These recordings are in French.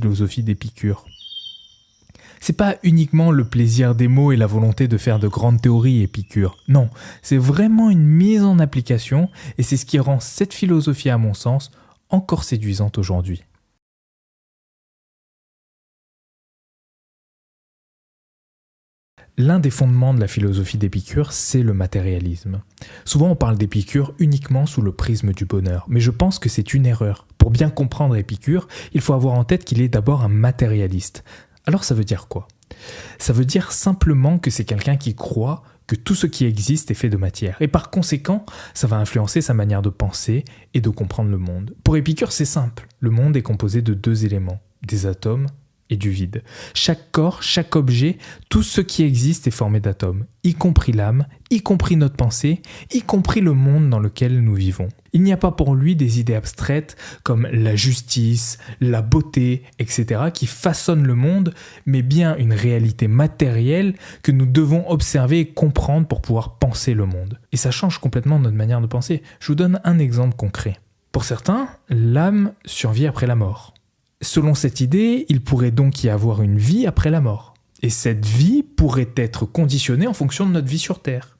philosophie d'Épicure. C'est pas uniquement le plaisir des mots et la volonté de faire de grandes théories Épicure. Non, c'est vraiment une mise en application et c'est ce qui rend cette philosophie, à mon sens, encore séduisante aujourd'hui. L'un des fondements de la philosophie d'Épicure, c'est le matérialisme. Souvent on parle d'Épicure uniquement sous le prisme du bonheur, mais je pense que c'est une erreur. Pour bien comprendre Épicure, il faut avoir en tête qu'il est d'abord un matérialiste. Alors ça veut dire quoi ? Ça veut dire simplement que c'est quelqu'un qui croit que tout ce qui existe est fait de matière. Et par conséquent, ça va influencer sa manière de penser et de comprendre le monde. Pour Épicure, c'est simple. Le monde est composé de deux éléments, des atomes et du vide. Chaque corps, chaque objet, tout ce qui existe est formé d'atomes, y compris l'âme, y compris notre pensée, y compris le monde dans lequel nous vivons. Il n'y a pas pour lui des idées abstraites comme la justice, la beauté, etc. qui façonnent le monde, mais bien une réalité matérielle que nous devons observer et comprendre pour pouvoir penser le monde. Et ça change complètement notre manière de penser. Je vous donne un exemple concret. Pour certains, l'âme survit après la mort. Selon cette idée, il pourrait donc y avoir une vie après la mort. Et cette vie pourrait être conditionnée en fonction de notre vie sur Terre.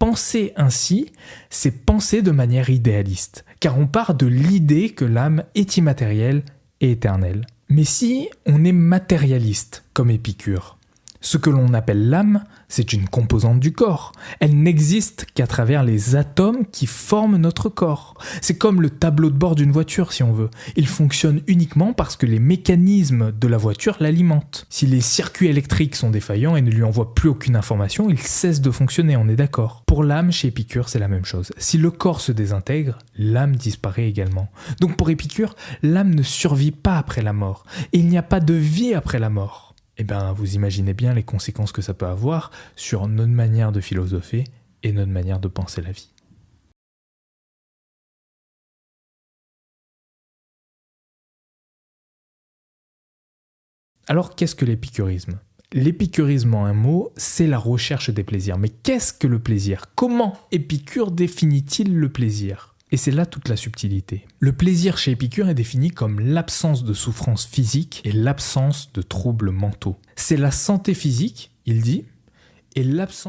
Penser ainsi, c'est penser de manière idéaliste, car on part de l'idée que l'âme est immatérielle et éternelle. Mais si on est matérialiste, comme Épicure, ce que l'on appelle l'âme, c'est une composante du corps. Elle n'existe qu'à travers les atomes qui forment notre corps. C'est comme le tableau de bord d'une voiture, si on veut. Il fonctionne uniquement parce que les mécanismes de la voiture l'alimentent. Si les circuits électriques sont défaillants et ne lui envoient plus aucune information, il cesse de fonctionner, on est d'accord. Pour l'âme, chez Épicure, c'est la même chose. Si le corps se désintègre, l'âme disparaît également. Donc pour Épicure, l'âme ne survit pas après la mort. Et il n'y a pas de vie après la mort. Eh bien, vous imaginez bien les conséquences que ça peut avoir sur notre manière de philosopher et notre manière de penser la vie. Alors, qu'est-ce que l'épicurisme ? L'épicurisme, en un mot, c'est la recherche des plaisirs. Mais qu'est-ce que le plaisir ? Comment Épicure définit-il le plaisir ? Et c'est là toute la subtilité. Le plaisir chez Épicure est défini comme l'absence de souffrance physique et l'absence de troubles mentaux. C'est la santé physique, il dit, et l'absence